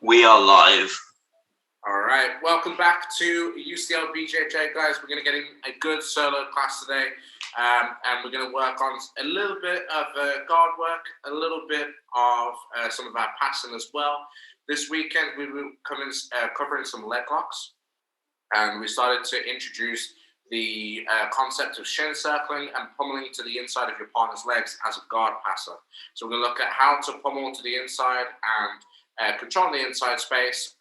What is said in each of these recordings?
We are live. All right, welcome back to UCL BJJ, guys. We're going to get in a good solo class today, and we're going to work on a little bit of guard work, a little bit of some of our passing as well. This weekend, we will come in covering some leg locks, and we started to introduce the concept of shin circling and pummeling to the inside of your partner's legs as a guard passer. So we're going to look at how to pummel to the inside and control the inside space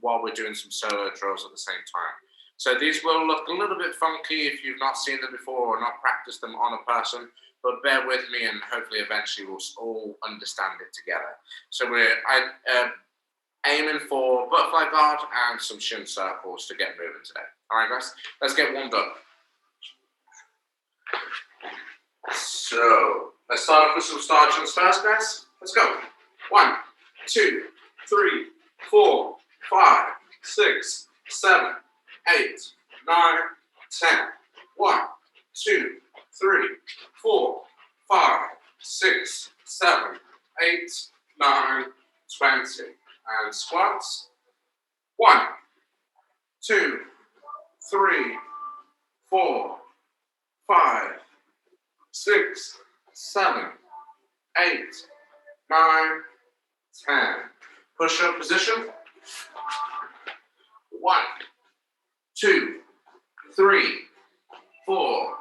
while we're doing some solo drills at the same time. So these will look a little bit funky if you've not seen them before or not practiced them on a person, but bear with me and hopefully eventually we'll all understand it together. So we're aiming for butterfly guard and some shin circles to get moving today. All right, guys, let's get warmed up. So let's start off with some starches first, guys. Let's go. 1, 2, 3, 4, 5, 6, 7, 8, 9, 10. 1, 2, 3, 4, 5, 6, 7, 8, 9, 20. And squats. 1, 2, 3, 4, 5, 6, 7, 8, 9, 10. Push-up position. 1, 2, 3, 4,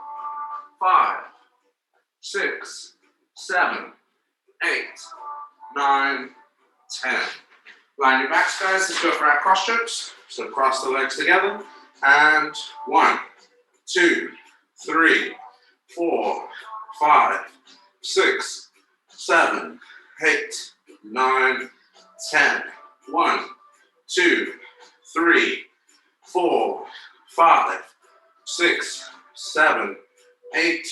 5, 6, 7, 8, 9, 10. Line your backs, guys. Let's go for our cross strokes. So cross the legs together. And 1, 2, 3, 4, 5, 6, 7, 8, 9, 10. 1, 2, 3, 4, 5, 6, 7, 8,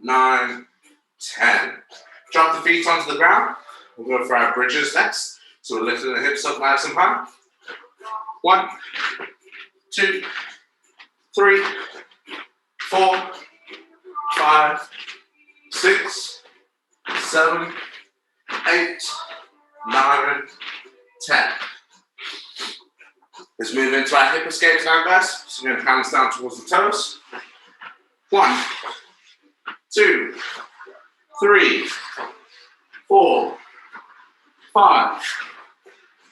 9, 10. Drop the feet onto the ground. We'll go for our bridges next. So we're lifting the hips up nice and high. 1, 2, 3, 4, 5, 6, 7, 8, 9, 10. Let's move into our hip escapes now, guys. So we're going to hands down towards the toes. 1, 2, 3, 4, 5,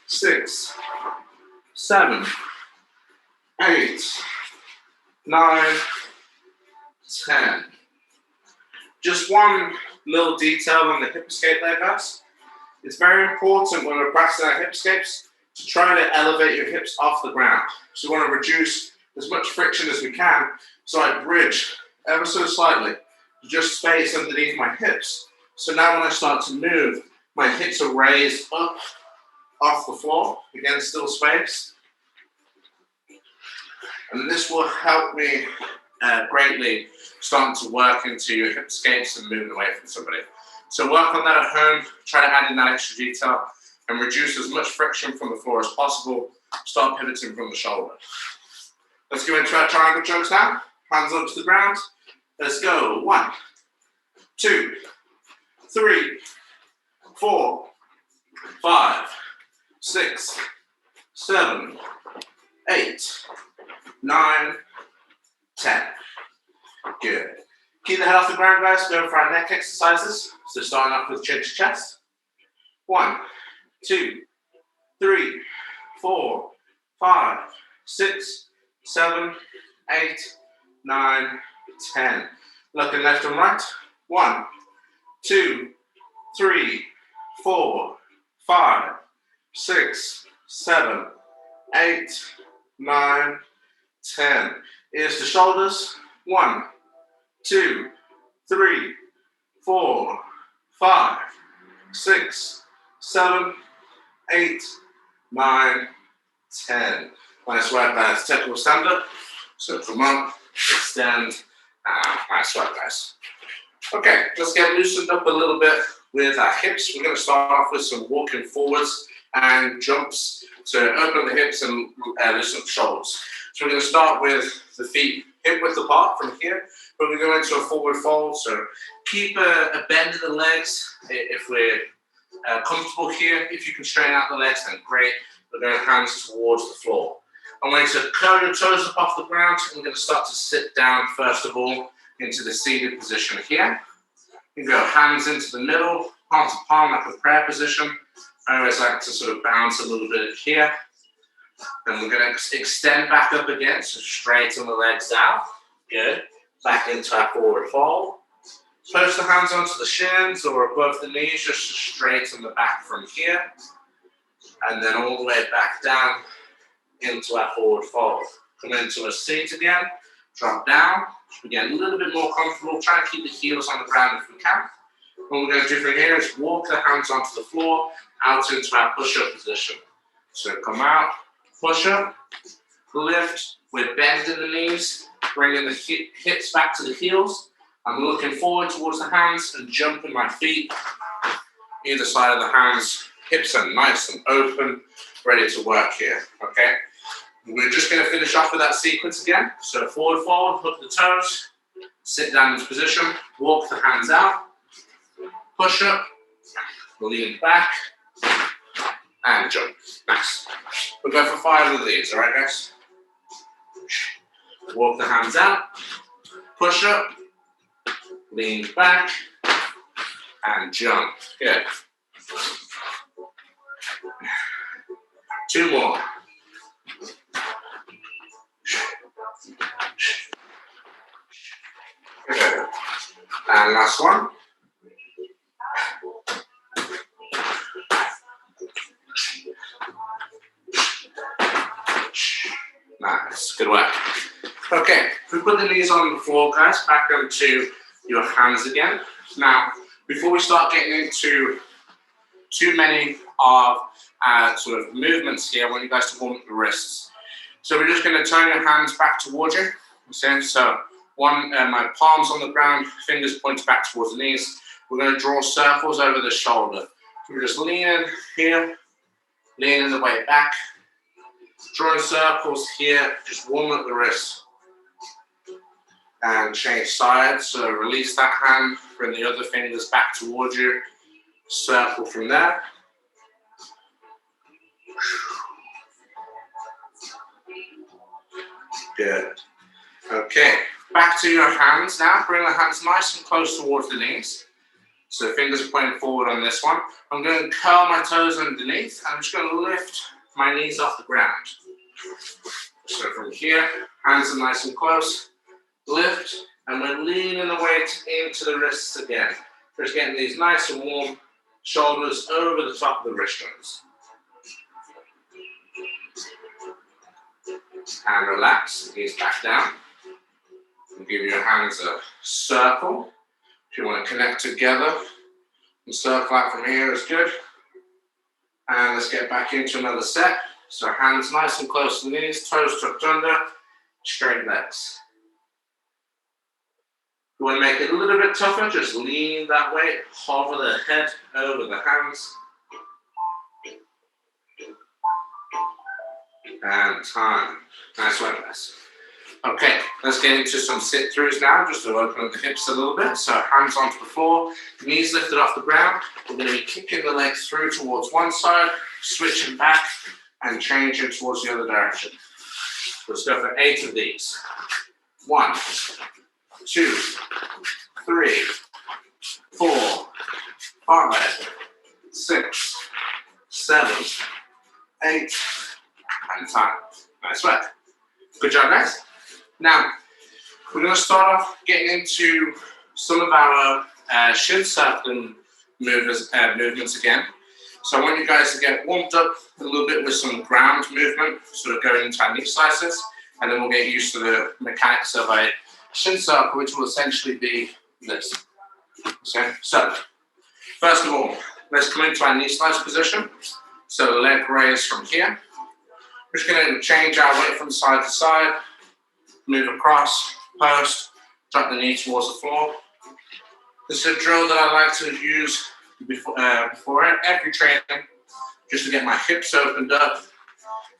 6, 7, 8, 9, 10. Just one little detail on the hip escape there, guys. It's very important when we're practicing our hip escapes to try to elevate your hips off the ground. So we want to reduce as much friction as we can. So I bridge ever so slightly, just space underneath my hips. So now when I start to move, my hips are raised up off the floor, again, still space. And this will help me greatly starting to work into your hip escapes and moving away from somebody. So work on that at home, try to add in that extra detail and reduce as much friction from the floor as possible. Start pivoting from the shoulder. Let's go into our triangle chokes now. Hands up to the ground. Let's go. 1, 2, 3, 4, 5, 6, 7, 8, 9, 10. Good. Keep the head off the ground, guys. Going for our neck exercises. So starting off with chin to chest. 1, 2, 3, 4, 5, 6, 7, 8, 9, 10. Looking left and right. 1, 2, 3, 4, 5, 6, 7, 8, 9, 10. Ears to shoulders. 1, 2, 3, 4, 5, 6, 7, 8, 9, 10. Nice work, guys. Technical stand up. So come on, extend. Nice work, guys. Okay, let's get loosened up a little bit with our hips. We're going to start off with some walking forwards and jumps to open the hips and loosen up the shoulders. So we're going to start with the feet hip width apart from here, but we go into a forward fold. So keep a bend in the legs if we're comfortable here. If you can straighten out the legs, then great. We're going hands towards the floor. I'm going to curl your toes up off the ground. I'm going to start to sit down, first of all, into the seated position here. You can go hands into the middle, palm to palm, like a prayer position. I always like to sort of bounce a little bit here. Then we're going to extend back up again, so straighten the legs out. Good. Back into our forward fold. Post the hands onto the shins or above the knees, just to straighten the back from here. And then all the way back down into our forward fold. Come into a seat again, drop down. We get a little bit more comfortable. Try to keep the heels on the ground if we can. What we're going to do from here is walk the hands onto the floor, out into our push-up position. So come out, push up, lift. We're bending the knees, bringing the hips back to the heels. I'm looking forward towards the hands and jumping my feet either side of the hands. Hips are nice and open, ready to work here, okay? We're just going to finish off with that sequence again. So forward fold, hook the toes, sit down in position, walk the hands out, push up, lean back, and jump. Nice. We'll go for 5 of these, all right, guys? Walk the hands out, push up, lean back, and jump. Good. 2 more. Good. And last one. Nice. Good work. Okay, if we put the knees on the floor, guys, back onto your hands again. Now, before we start getting into too many of sort of movements here, I want you guys to warm up the wrists. So we're just going to turn your hands back towards you. So my palms on the ground, fingers pointed back towards the knees. We're going to draw circles over the shoulder. So we're just leaning here, leaning the way back, drawing circles here, just warm up the wrists. And change sides, so release that hand, bring the other fingers back towards you, circle from there. Good. Okay, back to your hands now. Bring the hands nice and close towards the knees. So fingers are pointing forward on this one. I'm going to curl my toes underneath. I'm just going to lift my knees off the ground. So from here, hands are nice and close. Lift, and we're leaning the weight into the wrists again. Just getting these nice and warm shoulders over the top of the wrist joints. And relax, knees back down. And give your hands a circle. If you want to connect together, and circle out from here is good. And let's get back into another set. So hands nice and close to the knees, toes tucked under, straight legs. You want to make it a little bit tougher, just lean that way, hover the head over the hands. And time. Nice work, guys. Okay, let's get into some sit-throughs now, just to open up the hips a little bit. So hands onto the floor, knees lifted off the ground. We're going to be kicking the legs through towards one side, switching back, and changing towards the other direction. Let's go for 8 of these. 1, 2, 3, 4, 5, 6, 7, 8, and time. Nice work. Good job, guys. Now, we're going to start off getting into some of our shin circling movements again. So I want you guys to get warmed up a little bit with some ground movement, sort of going into our knee slices, and then we'll get used to the mechanics of a shin circle, which will essentially be this. Okay, so first of all, let's come into our knee slice position. So leg raise from here. We're just going to change our weight from side to side, move across, post, drop the knee towards the floor. This is a drill that I like to use before every training, just to get my hips opened up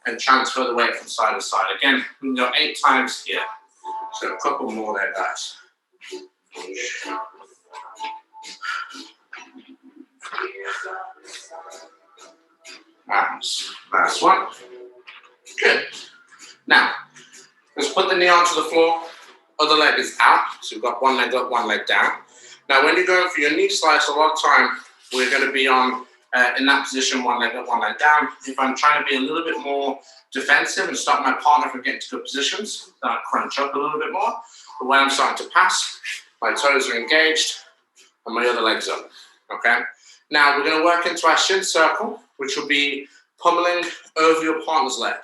and transfer the weight from side to side. Again, we can go 8 times here. So a couple more there, guys. And last one. Good. Now, let's put the knee onto the floor. Other leg is out. So you've got one leg up, one leg down. Now, when you're going for your knee slice, a lot of time we're going to be on in that position, one leg up, one leg down. If I'm trying to be a little bit more defensive and stop my partner from getting to good positions, then I crunch up a little bit more. But when I'm starting to pass, my toes are engaged and my other leg's up. Okay. Now we're going to work into our shin circle, which will be pummeling over your partner's leg.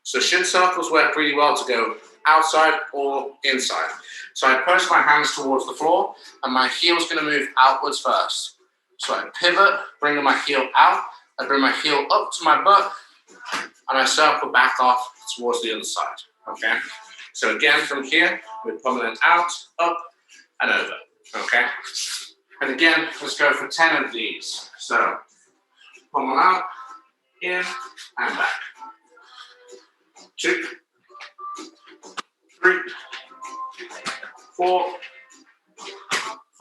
So shin circles work really well to go outside or inside. So I post my hands towards the floor and my heel's going to move outwards first. So I pivot, bring my heel out, I bring my heel up to my butt, and I circle back off towards the other side, okay? So again, from here, we're pummeling out, up, and over, okay? And again, let's go for 10 of these. So pummel out, in, and back. 2, 3, 4,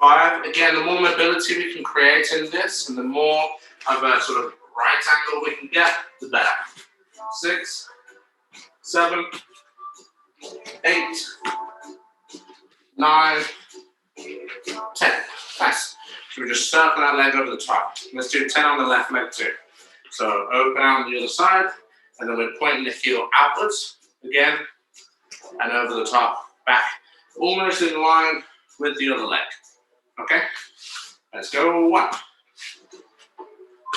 5. Again, the more mobility we can create in this and the more of a sort of right angle we can get, the better. 6, 7, 8, 9, 10. Nice. So we just circle that leg over the top. Let's do 10 on the left leg too. So open out on the other side, and then we're pointing the heel outwards again, and over the top, back, almost in line with the other leg. Okay, let's go. 1,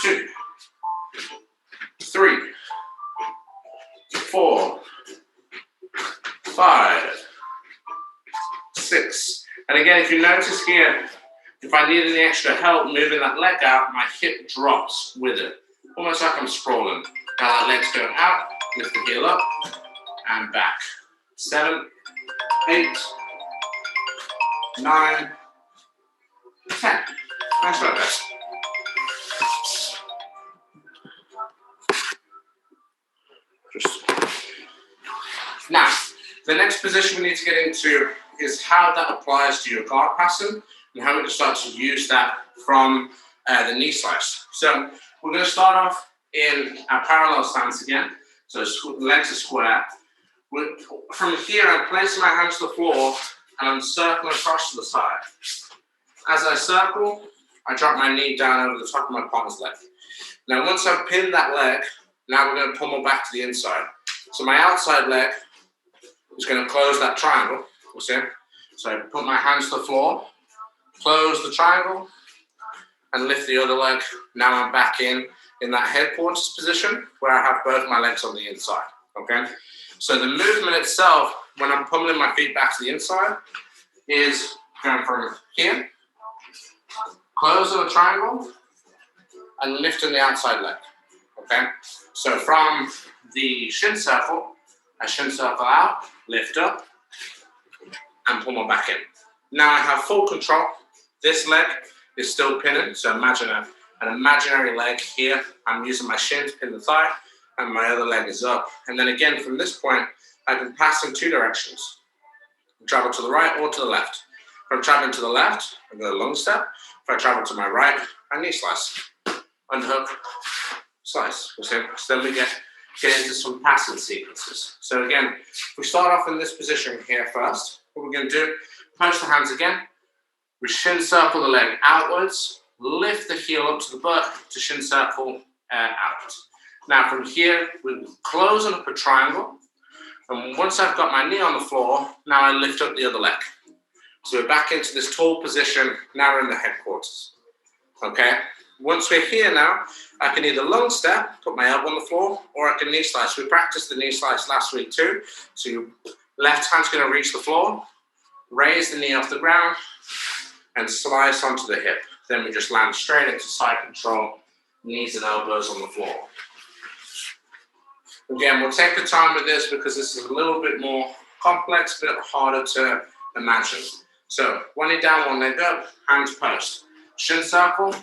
2, 3, 4, 5, 6. And again, if you notice here, if I need any extra help moving that leg out, my hip drops with it, almost like I'm sprawling. Now that leg's going out, lift the heel up and back. 7, 8, 9, 10. Nice work, guys. Now, the next position we need to get into is how that applies to your guard passing and how we can start to use that from the knee slice. So we're going to start off in our parallel stance again. So legs are square. From here, I'm placing my hands to the floor and I'm circling across to the side. As I circle, I drop my knee down over the top of my partner's leg. Now, once I've pinned that leg, now we're going to pummel back to the inside. So my outside leg is going to close that triangle, you see? So I put my hands to the floor, close the triangle, and lift the other leg. Now I'm back in that headquarters position where I have both my legs on the inside, okay? So the movement itself, when I'm pummeling my feet back to the inside, is going from here, closing the triangle, and lifting the outside leg, okay? So from the shin circle, I shin circle out, lift up, and pummel back in. Now I have full control. This leg is still pinning, so imagine an imaginary leg here. I'm using my shin to pin the thigh, and my other leg is up. And then again, from this point, I can pass in 2 directions. Travel to the right or to the left. If I'm traveling to the left, I go long step. If I travel to my right, I knee slice. Unhook, slice. So then we get into some passing sequences. So again, we start off in this position here first. What we're going to do, post the hands again. We shin circle the leg outwards, lift the heel up to the butt to shin circle out. Now from here, we're closing up a triangle. And once I've got my knee on the floor, now I lift up the other leg. So we're back into this tall position. Now we're in the headquarters. Okay? Once we're here now, I can either long step, put my elbow on the floor, or I can knee slice. We practiced the knee slice last week too. So your left hand's going to reach the floor, raise the knee off the ground, and slice onto the hip. Then we just land straight into side control, knees and elbows on the floor. Again, we'll take the time with this because this is a little bit more complex, a bit harder to imagine. So, one knee down, one leg up, hands post. Shin circle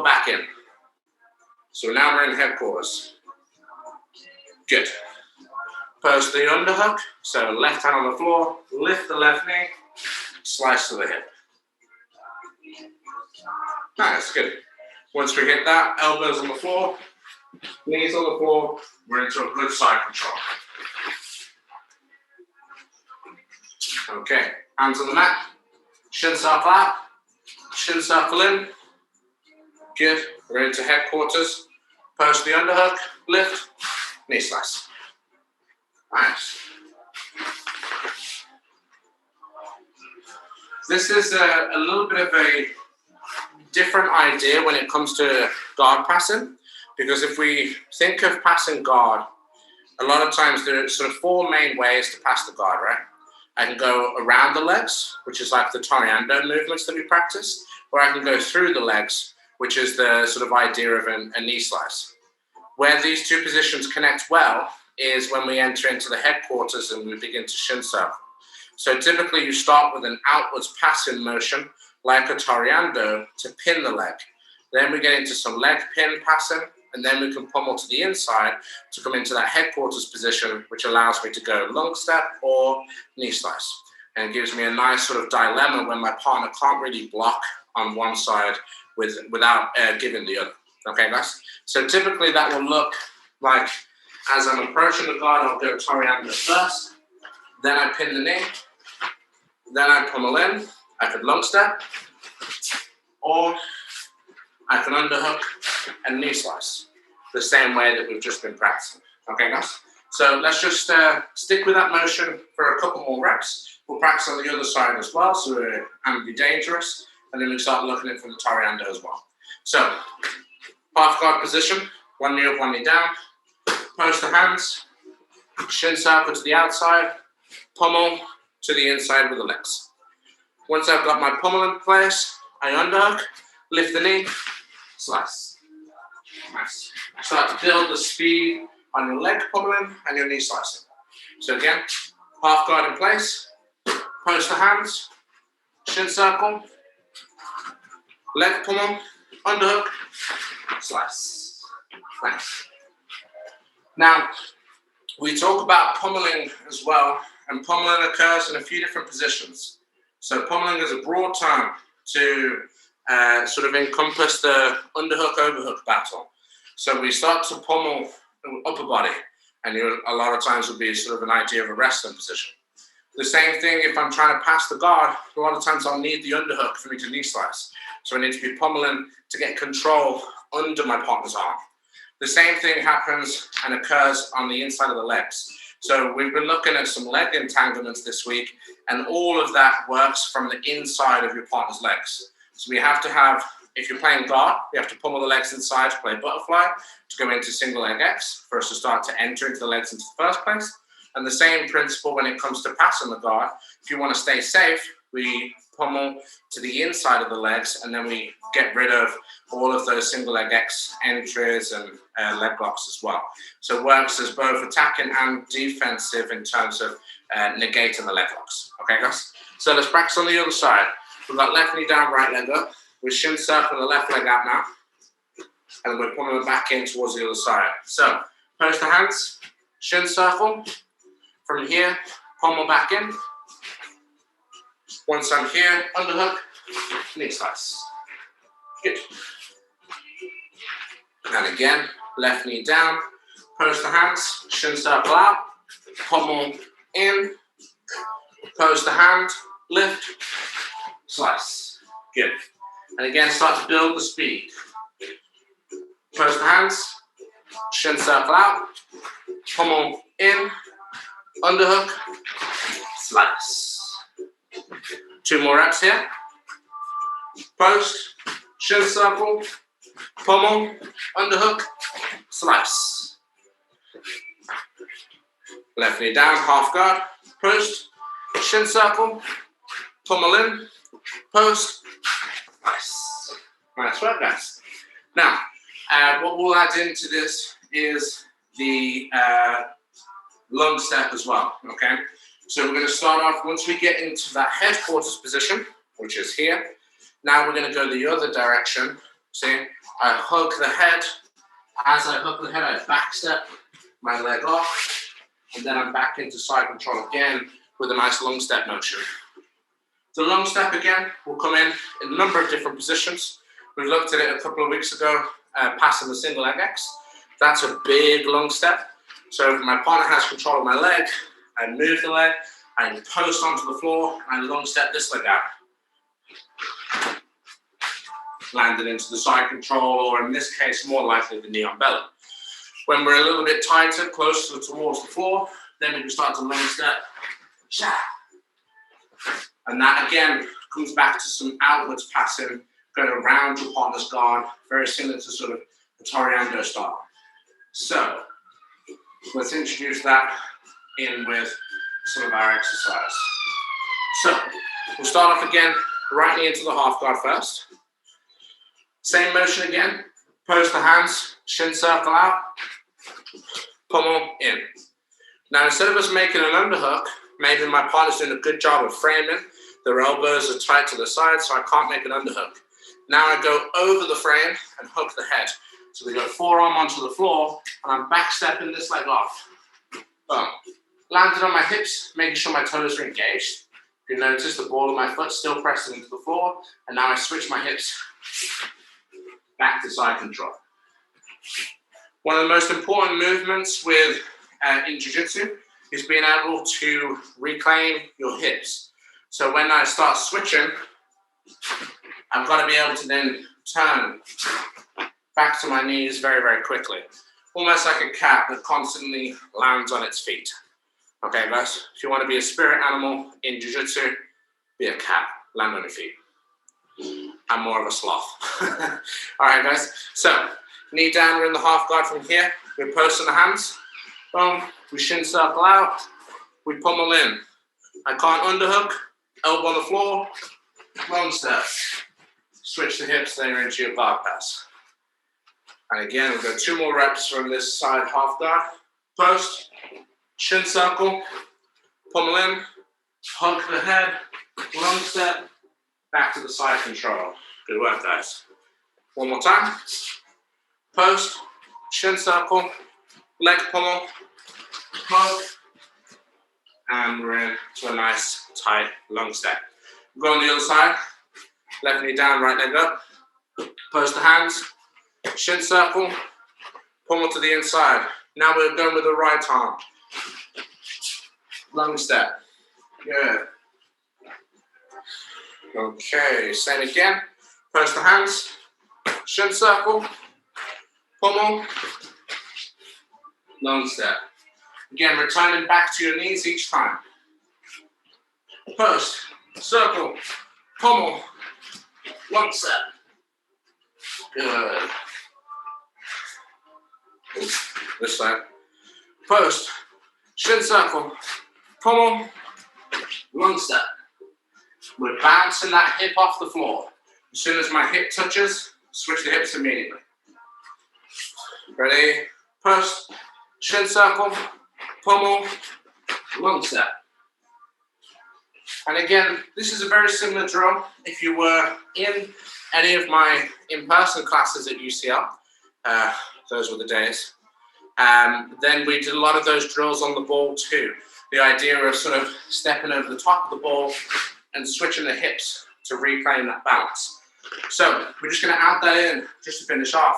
back in. So now we're in headquarters. Good. Post the underhook. So left hand on the floor, lift the left knee, slice to the hip. Nice, good. Once we hit that, elbows on the floor, knees on the floor, we're into a good side control. Okay, hands on the mat, shin circle out, shin circle in. Good, we're into headquarters. Post the underhook, lift, knee slice. Nice. This is a little bit of a different idea when it comes to guard passing, because if we think of passing guard, a lot of times there are sort of four main ways to pass the guard, right? I can go around the legs, which is like the Toriando movements that we practice, or I can go through the legs, which is the sort of idea of a knee slice. Where these two positions connect well is when we enter into the headquarters and we begin to shin circle. So typically you start with an outwards passing motion, like a Toriando, to pin the leg. Then we get into some leg pin passing, and then we can pummel to the inside to come into that headquarters position, which allows me to go long step or knee slice. And it gives me a nice sort of dilemma when my partner can't really block on one side without giving the other. Okay, guys? So typically that will look like, as I'm approaching the guard, I'll go Toriando first, then I pin the knee, then I pummel in. I could long step, or I can underhook and knee slice, the same way that we've just been practicing. Okay, guys? So let's just stick with that motion for a couple more reps. We'll practice on the other side as well, so we're ambidextrous, and then we start looking at from the Toriando as well. So, half guard position, one knee up, one knee down, post the hands, shin circle to the outside, pummel to the inside with the legs. Once I've got my pummel in place, I underhook, lift the knee, slice. Nice. Start to build the speed on your leg pummeling and your knee slicing. So again, half guard in place, post the hands, shin circle, leg pummel, underhook, slice. Nice. Now, we talk about pummeling as well, and pummeling occurs in a few different positions. So pummeling is a broad term to sort of encompass the underhook-overhook battle. So we start to pummel upper body, and a lot of times will be sort of an idea of a wrestling position. The same thing if I'm trying to pass the guard, a lot of times I'll need the underhook for me to knee slice. So I need to be pummeling to get control under my partner's arm. The same thing happens and occurs on the inside of the legs. So we've been looking at some leg entanglements this week, and all of that works from the inside of your partner's legs. So we have to have, if you're playing guard, we have to pummel the legs inside to play butterfly, to go into single leg X, for us to start to enter into the legs into the first place. And the same principle when it comes to passing the guard. If you want to stay safe, we pummel to the inside of the legs, and then we get rid of all of those single leg X entries and leg blocks as well. So it works as both attacking and defensive in terms of negating the leg locks. Okay, guys? So let's practice on the other side. We've got left knee down, right leg up. We're shin circling the left leg out now, and we're pulling back in towards the other side. So post the hands, shin circle. From here, pummel back in. Once I'm here, underhook, knee slice. Good. And again, left knee down, post the hands, shin circle out, pummel in, post the hand, lift, slice. Good. And again, start to build the speed. Post the hands, shin circle out, pummel in, underhook, slice. 2 more reps here. Post, shin circle, pummel, underhook, slice. Left knee down, half guard, post, shin circle, pummel in, post, slice. Nice work, guys. Now, what we'll add into this is the lung step as well, okay? So we're going to start off, once we get into that headquarters position, which is here, now we're going to go the other direction. See, I hook the head. As I hook the head, I back step my leg off, and then I'm back into side control again with a nice lung step motion. The lung step again will come in a number of different positions. We looked at it a couple of weeks ago, passing the single leg X. That's a big long step. So if my partner has control of my leg, I move the leg, I post onto the floor, and I long step this leg out. Landed into the side control, or in this case, more likely the knee on belly. When we're a little bit tighter, closer towards the floor, then we can start to long step. And that again comes back to some outwards passing, going around your partner's guard, very similar to sort of the Toriando style. So let's introduce that in with some of our exercise. So we'll start off again, right knee into the half guard first. Same motion again, post the hands, shin circle out, pummel in. Now instead of us making an underhook, maybe my partner's doing a good job of framing, their elbows are tight to the side, so I can't make an underhook. Now I go over the frame and hook the head. So we go forearm onto the floor, and I'm back stepping this leg off. Boom. Landed on my hips, making sure my toes are engaged. You notice the ball of my foot still pressing into the floor, and now I switch my hips back to side control. One of the most important movements with in Jiu-Jitsu is being able to reclaim your hips. So when I start switching, I've got to be able to then turn back to my knees very, very quickly. Almost like a cat that constantly lands on its feet. Okay, guys? If you want to be a spirit animal in Jiu-Jitsu, be a cat. Land on your feet. I'm more of a sloth. All right, guys. So, knee down, we're in the half guard from here. We're posting the hands. Boom. We shin circle out. We pummel in. I can't underhook. Elbow on the floor. Long step. Switch the hips, then you're into your guard pass. And again, we've got 2 more reps from this side half guard. Post. Shin circle. Pummel in. Hug the head. Long step. Back to the side control. Good work, guys. One more time. Post, shin circle, leg pummel, hug, and we're into a nice, tight, long step. Go on the other side. Left knee down, right leg up. Post the hands, shin circle, pummel to the inside. Now we're going with the right arm. Long step. Good. Okay, same again. Post the hands, shin circle, pummel, long step. Again, returning back to your knees each time. Post, circle, pummel, long step. Good. This side. Post, shin circle, pummel, long step. We're bouncing that hip off the floor. As soon as my hip touches, switch the hips immediately. Ready? Post, shin circle, pummel, long step. And again, this is a very similar drill. If you were in any of my in-person classes at UCL, those were the days, then we did a lot of those drills on the ball too. The idea of sort of stepping over the top of the ball and switching the hips to reclaim that balance. So we're just going to add that in just to finish off.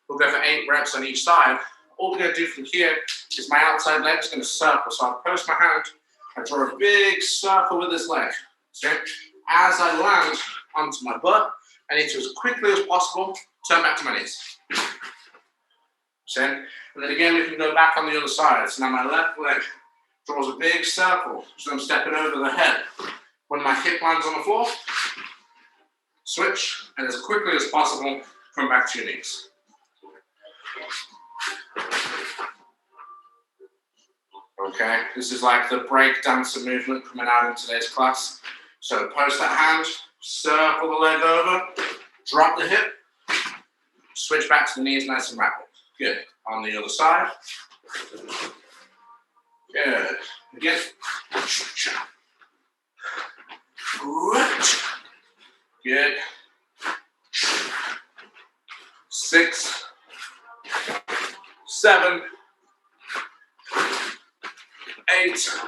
We'll go for 8 reps on each side. All we're going to do from here is my outside leg is going to circle. So I'll post my hand, I draw a big circle with this leg. Okay? As I land onto my butt, I need to, as quickly as possible, turn back to my knees. See? And then again, we can go back on the other side. So now my left leg draws a big circle. So I'm stepping over the head. When my hip lands on the floor, switch, and as quickly as possible, come back to your knees. Okay, this is like the break dancer movement coming out in today's class. So post that hand, circle the leg over, drop the hip, switch back to the knees nice and rapid. Good. On the other side. Good. Again. Good. 6, 7, 8,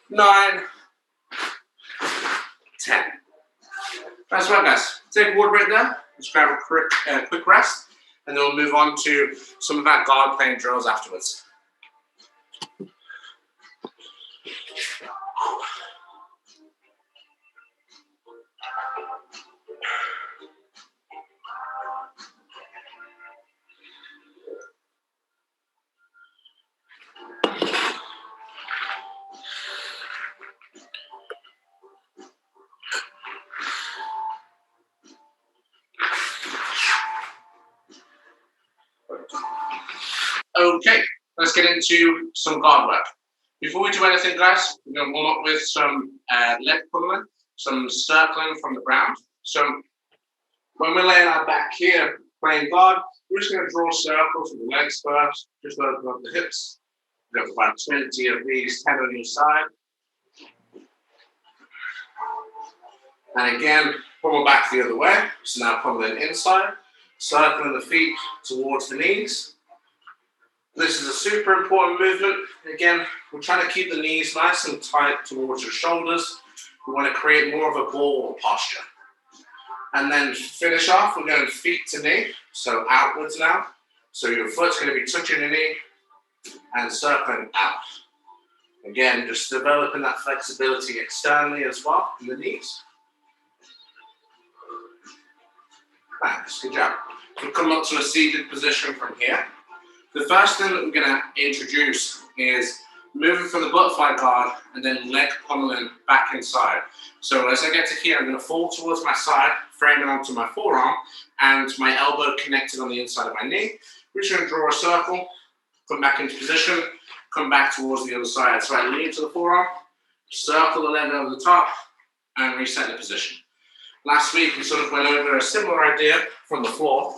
9, 10. Nice work, guys. Take a water break there. Let's grab a quick rest, and then we'll move on to some of our guard playing drills afterwards. Okay, let's get into some guard work. Before we do anything, guys, we're going to warm up with some leg pummeling, some circling from the ground. So when we're laying our back here, playing guard, we're just going to draw circles with the legs first, just open up the hips. We've got about 20 of these, 10 on each side. And again, pummel back the other way. So now pummeling inside, circling the feet towards the knees. This is a super important movement. Again, we're trying to keep the knees nice and tight towards your shoulders. We want to create more of a ball posture. And then finish off, we're going feet to knee, so outwards now. So your foot's going to be touching your knee and circling out. Again, just developing that flexibility externally as well in the knees. Nice, good job. We'll come up to a seated position from here. The first thing that we're going to introduce is moving from the butterfly guard and then leg pummeling back inside. So as I get to here, I'm going to fall towards my side, framing onto my forearm, and my elbow connected on the inside of my knee. We're just going to draw a circle, come back into position, come back towards the other side. So I lean to the forearm, circle the leg over the top, and reset the position. Last week, we sort of went over a similar idea from the floor.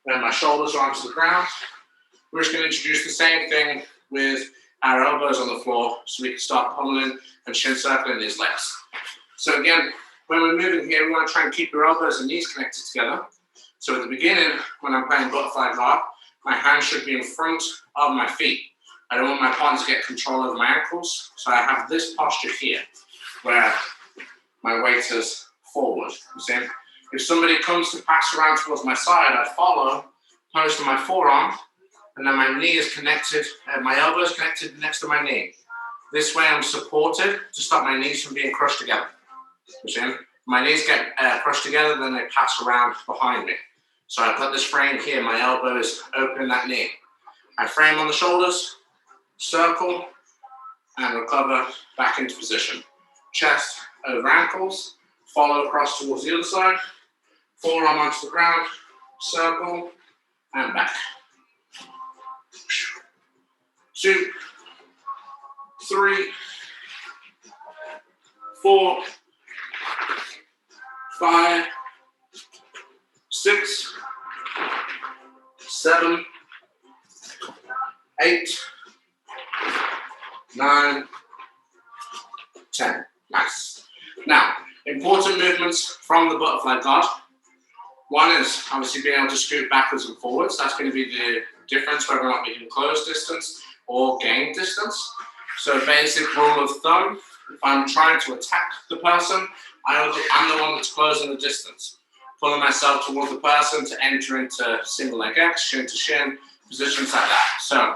When my shoulders are onto the ground, we're just going to introduce the same thing with our elbows on the floor so we can start pummeling and shin circling these legs. So again, when we're moving here, we want to try and keep your elbows and knees connected together. So at the beginning, when I'm playing butterfly guard, my hands should be in front of my feet. I don't want my partner to get control over my ankles, so I have this posture here where my weight is forward. You see? If somebody comes to pass around towards my side, I follow, post to my forearm, and then my knee is connected, my elbow is connected next to my knee. This way I'm supported to stop my knees from being crushed together. You see? My knees get crushed together, then they pass around behind me. So I've got this frame here, my elbow is opening that knee. I frame on the shoulders, circle, and recover back into position. Chest over ankles, follow across towards the other side, forearm onto the ground, circle, and back. 2, 3, 4, 5, 6, 7, 8, 9, 10. Nice. Now, important movements from the butterfly guard. One is obviously being able to scoot backwards and forwards. That's going to be the difference whether or not we can close distance or gain distance. So basic rule of thumb, if I'm trying to attack the person, I'm the one that's closing the distance. Pulling myself towards the person to enter into single leg X, shin to shin, positions like that. So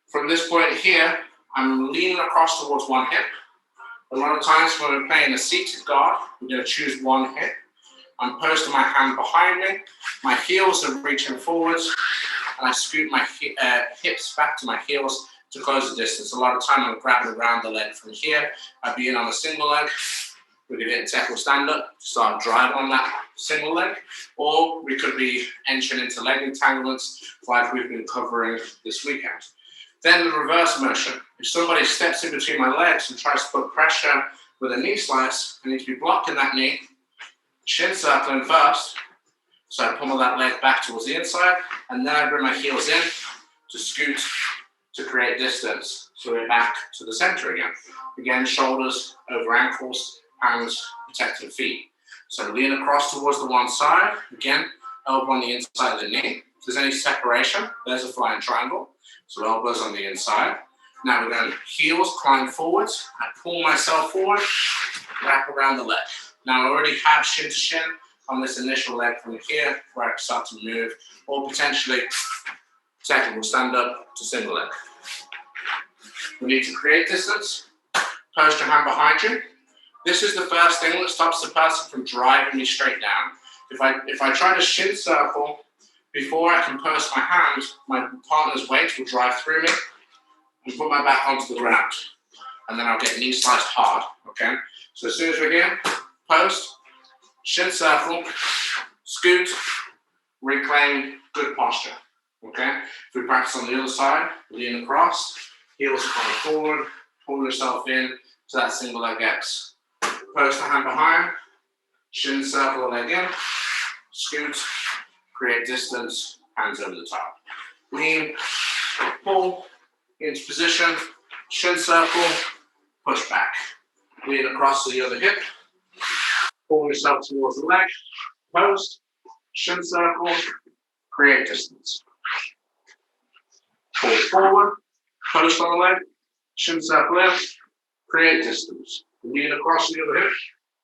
from this point here, I'm leaning across towards one hip. A lot of times when we're playing a seated guard, we're going to choose one hip. I'm posting my hand behind me. My heels are reaching forwards, and I scoot my hips back to my heels to close the distance. A lot of time I'm grabbing around the leg from here. I'd be in on a single leg. We could hit a tackle stand up, start driving on that single leg, or we could be entering into leg entanglements like we've been covering this weekend. Then the reverse motion. If somebody steps in between my legs and tries to put pressure with a knee slice, I need to be blocking that knee, shin circling first. So I pummel that leg back towards the inside, and then I bring my heels in to scoot to create distance. So we're back to the center again. Again, shoulders over ankles, hands protecting feet. So lean across towards the one side. Again, elbow on the inside of the knee. If there's any separation, there's a flying triangle. So elbows on the inside. Now we're going heels, climb forwards. I pull myself forward, wrap around the leg. Now I already have shin to shin on this initial leg from here, where I can start to move, or potentially technical stand up to single leg. We need to create distance. Post your hand behind you. This is the first thing that stops the person from driving me straight down. If I try to shin circle before I can post my hand, my partner's weight will drive through me and put my back onto the ground. And then I'll get knee sliced hard, okay? So as soon as we're here, post, shin circle, scoot, reclaim, good posture, okay? If we practice on the other side, lean across, heels come forward, pull yourself in to that single leg X. Post the hand behind, shin circle the leg in, scoot, create distance, hands over the top. Lean, pull, into position, shin circle, push back. Lean across to the other hip, pull yourself towards the leg, post, shin circle, create distance. Pull forward, post on the leg, shin circle in, create distance. Lean across the other hip,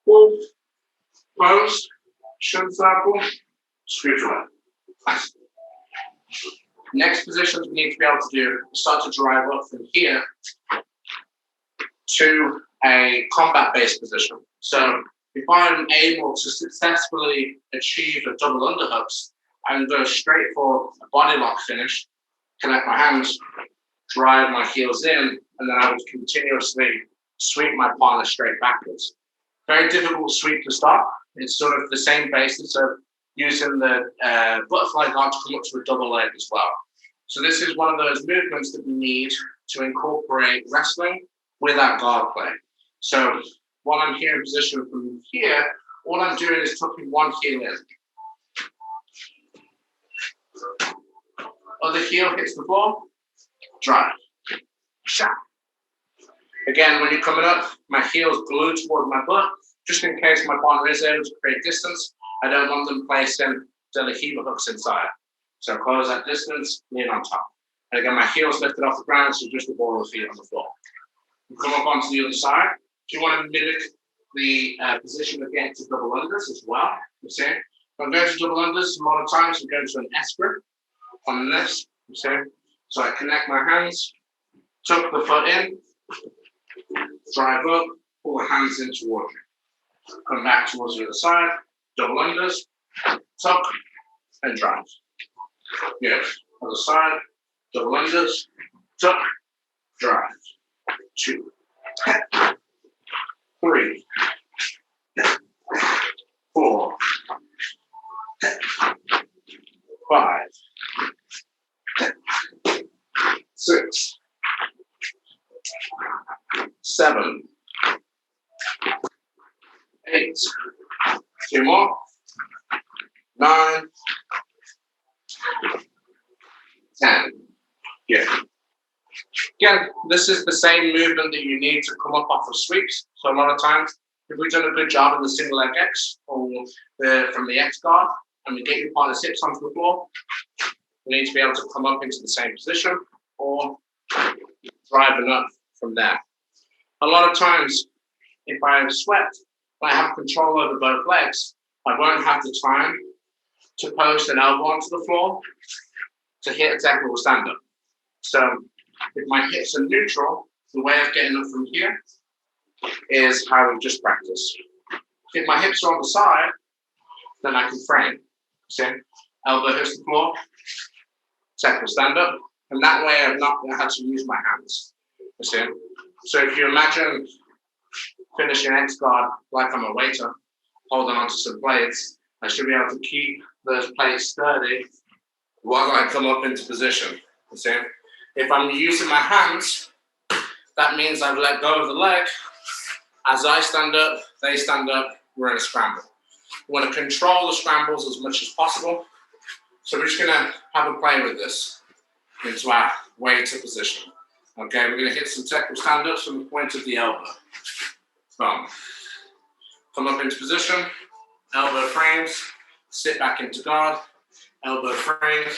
pull, post, shin circle, scoot away. Next positions we need to be able to do is start to drive up from here to a combat-based position. So if I'm able to successfully achieve a double underhooks and go straight for a body lock finish, connect my hands, drive my heels in, and then I would continuously sweep my partner straight backwards. Very difficult sweep to stop. It's sort of the same basis of using the butterfly guard to come up to a double leg as well. So this is one of those movements that we need to incorporate wrestling with our guard play. So while I'm here in position from here, all I'm doing is tucking one heel in. Other heel hits the floor, drive, shot. Again, when you're coming up, my heel's glued towards my butt, just in case my partner is able to create distance. I don't want them placing delihiba hooks inside. So close that distance, lean on top. And again, my heel's lifted off the ground, so just the ball of the feet on the floor. You come up onto the other side. If you want to mimic the position of getting to double unders as well, you see? If I'm going to double unders, a lot of times I'm going to an S grip on this, you see? So I connect my hands, tuck the foot in, drive up, pull the hands in towards me. Come back towards the other side, double unders, tuck, and drive. Good. Other side, double unders, tuck, drive. 2, 3, 4, 5, 6, 7, 8, 2 more, 9, 10. Good. Again, this is the same movement that you need to come up off of sweeps. So a lot of times, if we've done a good job in the single leg X or from the X guard, and we get your partner's hips onto the floor, we need to be able to come up into the same position or driving up from there. A lot of times, if I have swept, and I have control over both legs, I won't have the time to post an elbow onto the floor to hit a technical stand-up. So if my hips are neutral, the way of getting up from here is how we just practice. If my hips are on the side, then I can frame. See? Elbow hits the floor, technical stand-up, and that way I've not had to use my hands. See? So if you imagine finishing X guard like I'm a waiter, holding onto some plates, I should be able to keep those plates sturdy while I come up into position. See? If I'm using my hands, that means I've let go of the leg. As I stand up, they stand up, we're in a scramble. We want to control the scrambles as much as possible. So we're just going to have a play with this into our waiter position. Okay, we're going to hit some technical stand-ups from the point of the elbow. Boom. Come up into position, elbow frames, sit back into guard, elbow frames,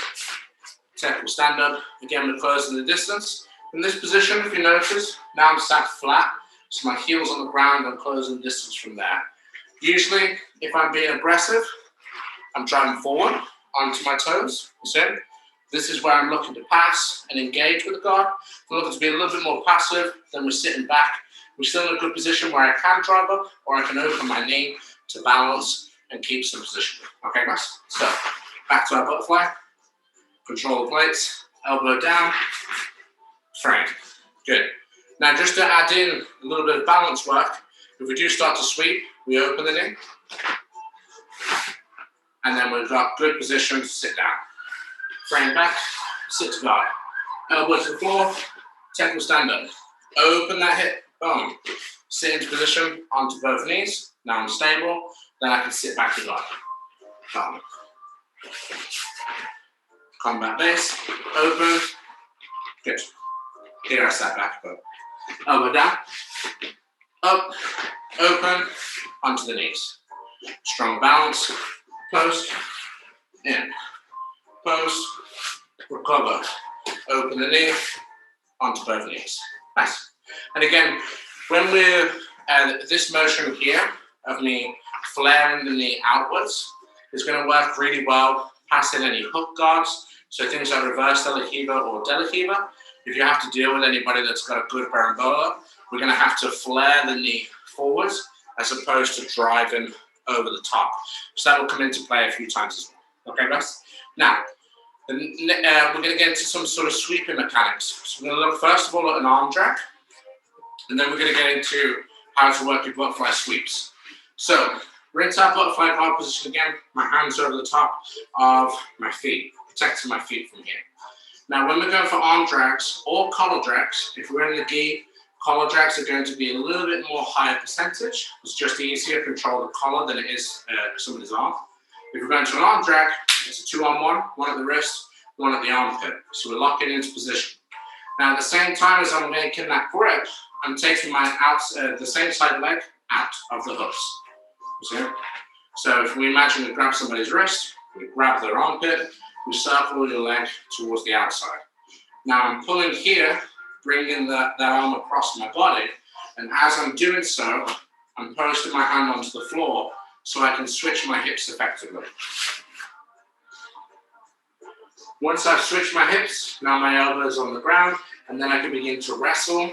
technical stand-up. Again, we're closing the distance. In this position, if you notice, now I'm sat flat, so my heel's on the ground, I'm closing the distance from there. Usually, if I'm being aggressive, I'm driving forward onto my toes. See? This is where I'm looking to pass and engage with the guard. If I'm looking to be a little bit more passive, then we're sitting back. We're still in a good position where I can drive up, or I can open my knee to balance and keep some position. Okay, guys? So, back to our butterfly. Control the plates. Elbow down. Frame. Good. Now, just to add in a little bit of balance work, if we do start to sweep, we open the knee. And then we've got good position to sit down. Frame back, sit to guard. Elbow to the floor, tackle stand up. Open that hip, boom. Sit into position onto both knees. Now I'm stable, then I can sit back to guard. Boom. Combat base, open. Good. Here I sat back, but elbow down. Up, open, onto the knees. Strong balance. Post, in, post, recover, open the knee, onto both knees. Nice. And again, when we're this motion here of me flaring the knee outwards is going to work really well passing any hook guards. So things like reverse delahiva or delahiva. If you have to deal with anybody that's got a good barambola, we're going to have to flare the knee forwards as opposed to driving over the top. So that will come into play a few times as well. Okay, guys? Now, we're going to get into some sort of sweeping mechanics. So we're going to look first of all at an arm drag, and then we're going to get into how to work your butterfly sweeps. So, we're into our butterfly guard position again. My hands are over the top of my feet, protecting my feet from here. Now, when we're going for arm drags or collar drags, if we're in the gi, collar drags are going to be a little bit more higher percentage. It's just easier to control the collar than it is somebody's arm. If we're going to an arm drag, it's a 2-on-1, one at the wrist, one at the armpit. So we're locking into position. Now at the same time as I'm making that grip, I'm taking my the same side leg out of the hooks. You see? So if we imagine we grab somebody's wrist, we grab their armpit, we circle your leg towards the outside. Now I'm pulling here, bringing that arm across my body, and as I'm doing so, I'm posting my hand onto the floor so I can switch my hips effectively. Once I've switched my hips, now my elbow's on the ground, and then I can begin to wrestle,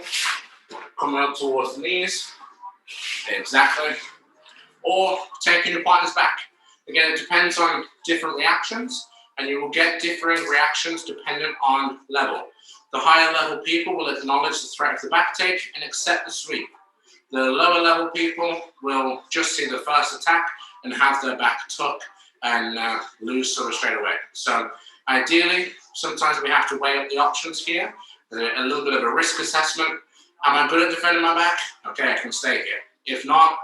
coming up towards the knees, exactly, or taking your partner's back. Again, it depends on different reactions, and you will get differing reactions dependent on level. The higher level people will acknowledge the threat of the back take and accept the sweep. The lower level people will just see the first attack and have their back tuck and lose sort of straight away. So ideally, sometimes we have to weigh up the options here. A little bit of a risk assessment. Am I good at defending my back? Okay, I can stay here. If not,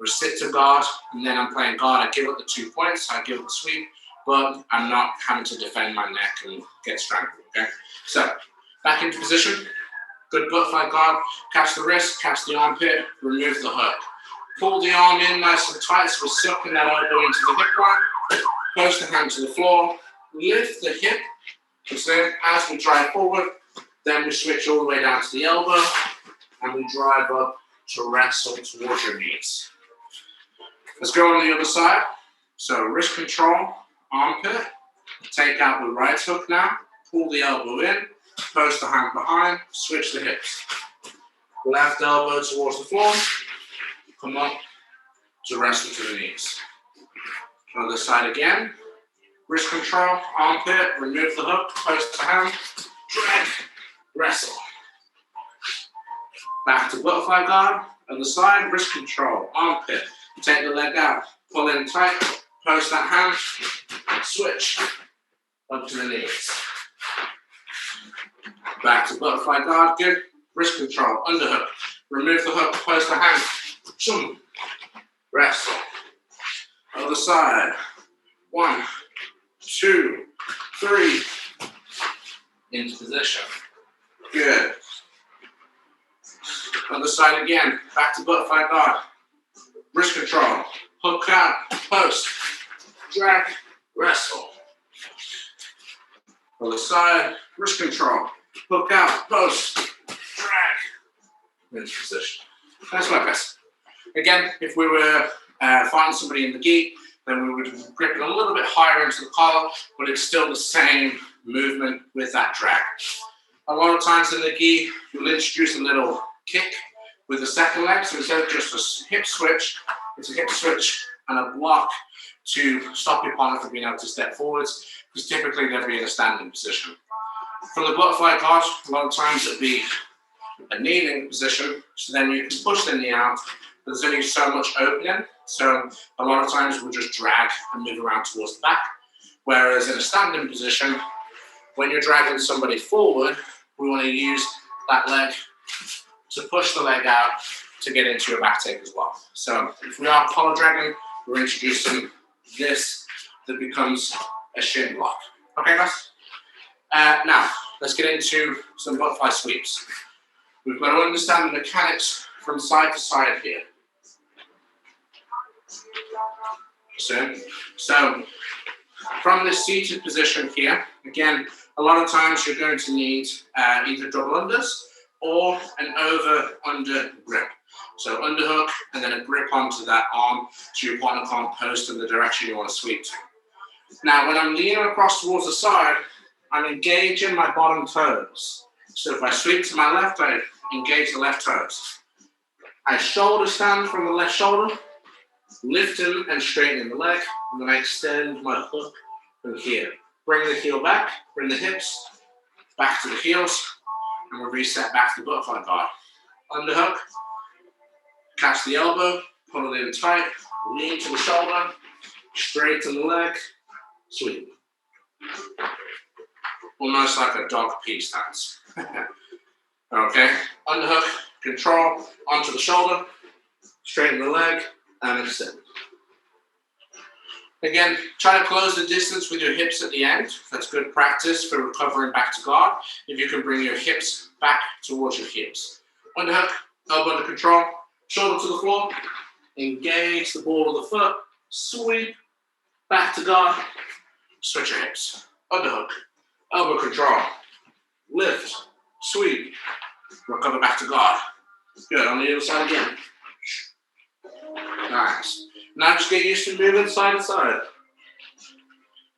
we sit to guard, and then I'm playing guard. I give up the 2 points, I give up the sweep, but I'm not having to defend my neck and get strangled, okay? So, back into position. Good butterfly guard. Catch the wrist, catch the armpit, remove the hook. Pull the arm in nice and tight, so we're sucking that elbow into the hip line. Post the hand to the floor. Lift the hip. So as we drive forward, then we switch all the way down to the elbow, and we drive up to wrestle towards your knees. Let's go on the other side. So wrist control, armpit. Take out the right hook now. Pull the elbow in. Post the hand behind. Switch the hips. Left elbow towards the floor. Come up to wrestle to the knees. Other side again. Wrist control, armpit. Remove the hook. Post the hand. Drag. Wrestle. Back to butterfly guard. Other side. Wrist control, armpit. Take the leg out. Pull in tight. Post that hand. Switch. Up to the knees. Back to butterfly guard. Good. Wrist control. Underhook. Remove the hook. Post the hand. Zoom. Wrestle. Other side. 1, 2, 3. Into position. Good. Other side again. Back to butterfly guard. Wrist control. Hook out. Post. Drag. Wrestle. Other side. Wrist control. Hook out. Post. Drag. Into position. That's my best. Again, if we were fighting somebody in the gi, then we would grip it a little bit higher into the collar, but it's still the same movement with that drag. A lot of times in the gi, you'll introduce a little kick with the second leg. So instead of just a hip switch, it's a hip switch and a block to stop your partner from being able to step forwards, because typically they'll be in a standing position. From the butterfly guard, a lot of times it'll be a kneeling position, so then you can push the knee out. There's only so much opening, so a lot of times we'll just drag and move around towards the back. Whereas in a standing position, when you're dragging somebody forward, we want to use that leg to push the leg out to get into a back take as well. So if we are collar dragging, we're introducing this that becomes a shin block. Okay, guys? Now, let's get into some butterfly sweeps. We've got to understand the mechanics from side to side here. So from this seated position here, again, a lot of times you're going to need either double unders or an over-under grip. So underhook and then a grip onto that arm so your partner can't post in the direction you want to sweep to. Now, when I'm leaning across towards the side, I'm engaging my bottom toes. So if I sweep to my left, I engage the left toes. I shoulder stand from the left shoulder, lifting and straightening the leg, and then I extend my hook from here. Bring the heel back, bring the hips back to the heels, and we'll reset back to the butterfly guard. Underhook, catch the elbow, pull it in tight, lean to the shoulder, straighten the leg, sweep. Almost like a dog pee stance. Okay, underhook, control, onto the shoulder, straighten the leg, and extend. Again, try to close the distance with your hips at the end. That's good practice for recovering back to guard. If you can bring your hips back towards your heels. Underhook, elbow under control, shoulder to the floor, engage the ball of the foot, sweep, back to guard, switch your hips. Underhook, elbow control, lift, sweep, recover back to guard. Good, on the other side again. Nice. Now just get used to moving side to side.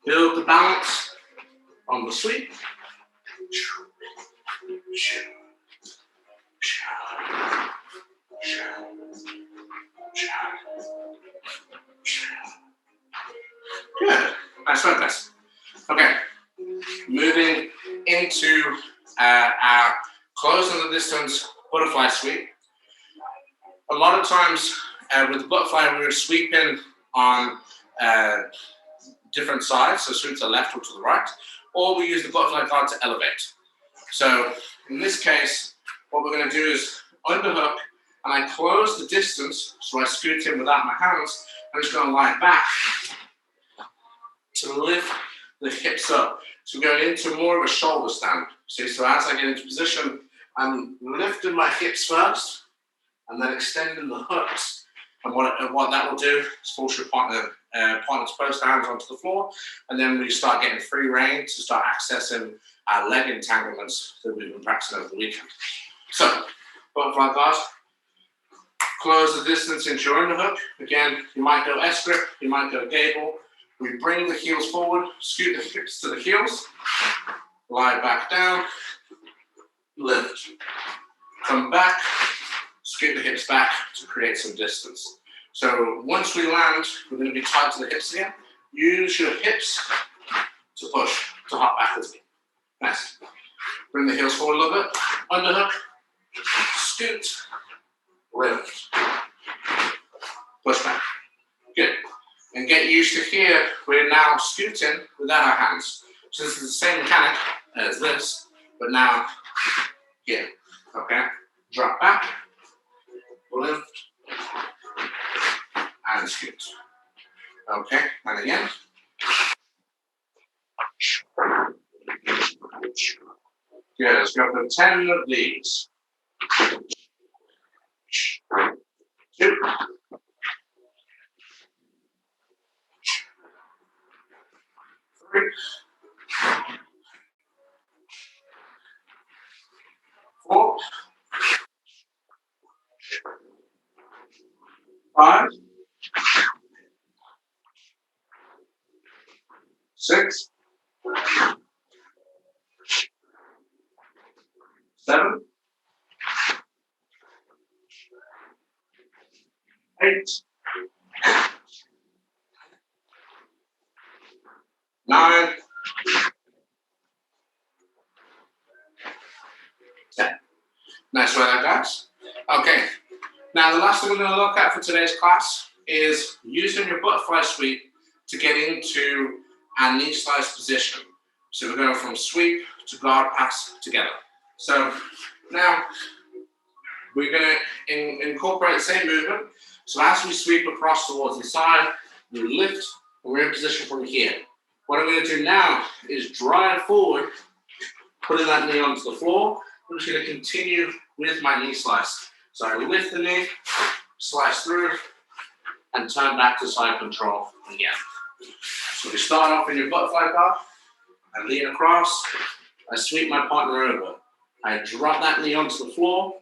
Build the balance on the sweep. Good. Nice work, guys. Okay. Moving into our closing the distance butterfly sweep. A lot of times with the butterfly, we're sweeping on different sides, so sweep to the left or to the right, or we use the butterfly guard to elevate. So in this case, what we're going to do is underhook, and I close the distance, so I scoot in without my hands. I'm just going to lie back to lift the hips up. So we're going into more of a shoulder stand. So as I get into position, I'm lifting my hips first, and then extending the hooks. And what that will do is force your partner to post their hands onto the floor, and then we start getting free rein to start accessing our leg entanglements that we've been practicing over the weekend. So, butterfly guard, close the distance into your underhook. Again, you might go S-grip, you might go gable. We bring the heels forward, scoot the hips to the heels, lie back down, lift, come back, scoot the hips back to create some distance. So once we land, we're going to be tied to the hips again. Use your hips to push, to hop backwards again. Nice. Bring the heels forward a little bit. Underhook, scoot, lift, push back. Good. And get used to here, we're now scooting without our hands. So this is the same mechanic as this, but now here. Okay? Drop back, lift, and scoot. Okay, and again. Good, let's go for 10 of these. 2. 3. 4. 5. 7, 8, 9, 10. Nice work, guys. Okay, now the last thing we're going to look at for today's class is using your butterfly sweep to get into our knee slice position. So we're going from sweep to guard pass together. So now we're going to incorporate the same movement. So as we sweep across towards the side, we lift, and we're in position from here. What I'm going to do now is drive forward, putting that knee onto the floor. I'm just going to continue with my knee slice. So I lift the knee, slice through, and turn back to side control again. So we start off in your butterfly guard. I lean across. I sweep my partner over. I drop that knee onto the floor.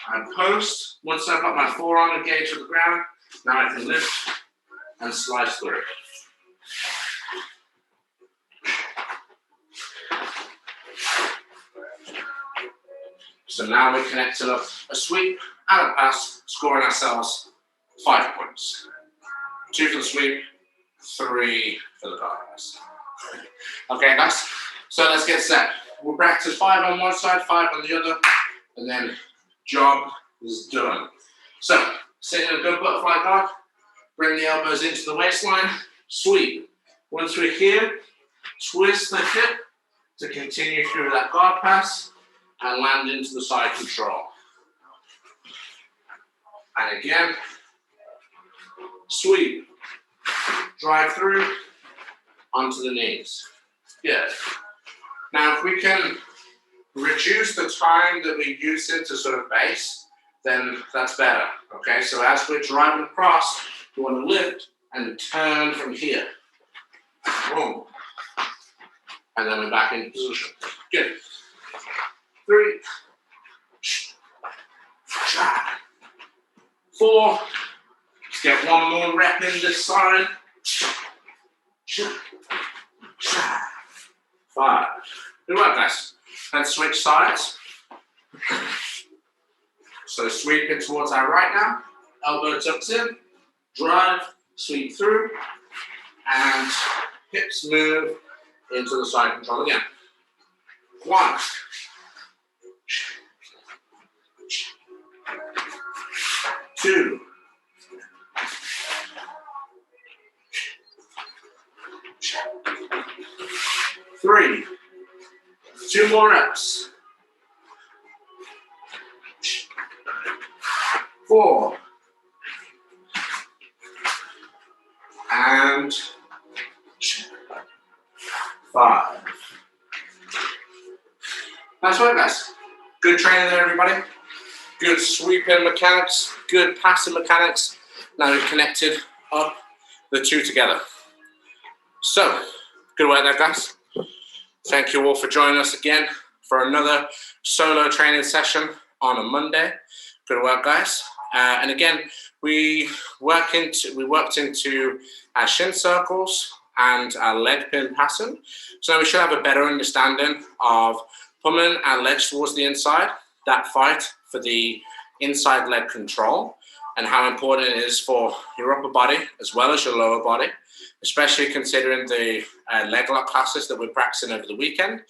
I post. Once I've got my forearm engaged with the ground, now I can lift and slice through. So now we're connected up a sweep and a pass, scoring ourselves 5 points. 2 for the sweep, 3 for the guard pass. Okay, guys, so let's get set. We'll practice 5 on one side, 5 on the other, and then job is done. So, sit in a good butterfly guard, bring the elbows into the waistline, sweep. Once we're here, twist the hip to continue through that guard pass and land into the side control. And again, sweep, drive through onto the knees. Good. Now, if we can reduce the time that we use it to sort of base, then that's better. Okay, so as we're driving across, we want to lift and turn from here. Boom. And then we're back in position. Good. 3, 4. Let's get one more rep in this side. 5. Good work, guys. Let's switch sides. So sweeping towards our right now. Elbow tucks in. Drive, sweep through. And hips move into the side control again. 1. 2. 3. 2 more reps. 4. And 5. Nice work, guys. Good training there, everybody. Good sweeping mechanics, good passing mechanics. Now we've connected up the two together. So, good work there, guys. Thank you all for joining us again for another solo training session on a Monday. Good work, guys. And again, we worked into our shin circles and our leg pin passing. So we should have a better understanding of pummeling our legs towards the inside, that fight for the inside leg control, and how important it is for your upper body as well as your lower body, especially considering the leg lock classes that we're practicing over the weekend.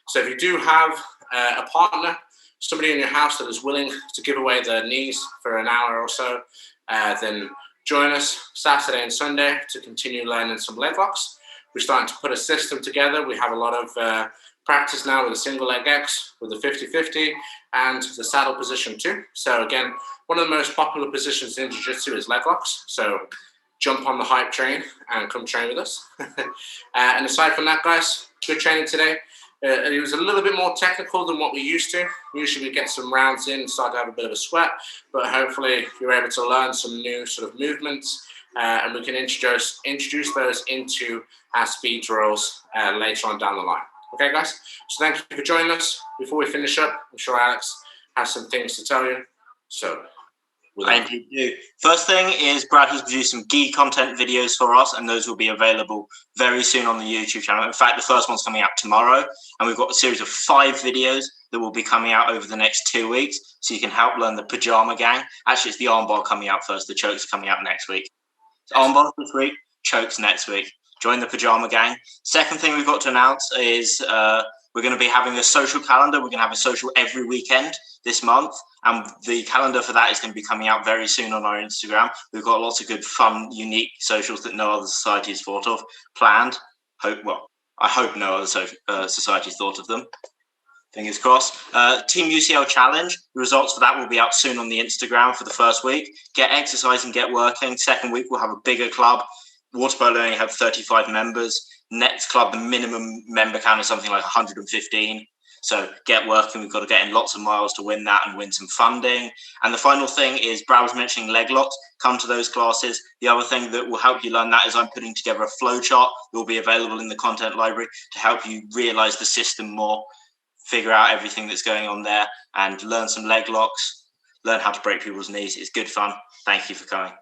So if you do have a partner, somebody in your house that is willing to give away their knees for an hour or so, then join us Saturday and Sunday to continue learning some leg locks. We're starting to put a system together. We have a lot of practice now with a single leg X, with the 50-50, and the saddle position too. So again, one of the most popular positions in Jiu-Jitsu is leg locks. So jump on the hype train and come train with us. And aside from that, guys, good training today. It was a little bit more technical than what we used to. Usually we get some rounds in and start to have a bit of a sweat, but hopefully you're able to learn some new sort of movements, and we can introduce those into our speed drills later on down the line. Okay, guys? So thank you for joining us. Before we finish up, I'm sure Alex has some things to tell you. So I indeed do. First thing is Brad has produced some gi content videos for us, and those will be available very soon on the YouTube channel. In fact, the first one's coming out tomorrow, and we've got a series of 5 videos that will be coming out over the next 2 weeks, so you can help learn the pajama gang. Actually, it's the armbar coming out first. The chokes are coming out next week. So armbar this week, chokes next week. Join the pajama gang. Second thing we've got to announce is we're going to be having a social calendar. We're going to have a social every weekend this month, and the calendar for that is going to be coming out very soon on our Instagram. We've got lots of good, fun, unique socials that no other society has thought of planned. I hope no other society's thought of them. Fingers crossed. Team UCL Challenge. The results for that will be out soon on the Instagram for the first week. Get exercising, get working. Second week, we'll have a bigger club. Water polo only have 35 members. Next club, the minimum member count is something like 115. So get working. We've got to get in lots of miles to win that and win some funding. And the final thing is, Brad was mentioning leg locks. Come to those classes. The other thing that will help you learn that is I'm putting together a flow chart that will be available in the content library to help you realize the system more, figure out everything that's going on there, and learn some leg locks, learn how to break people's knees. It's good fun. Thank you for coming.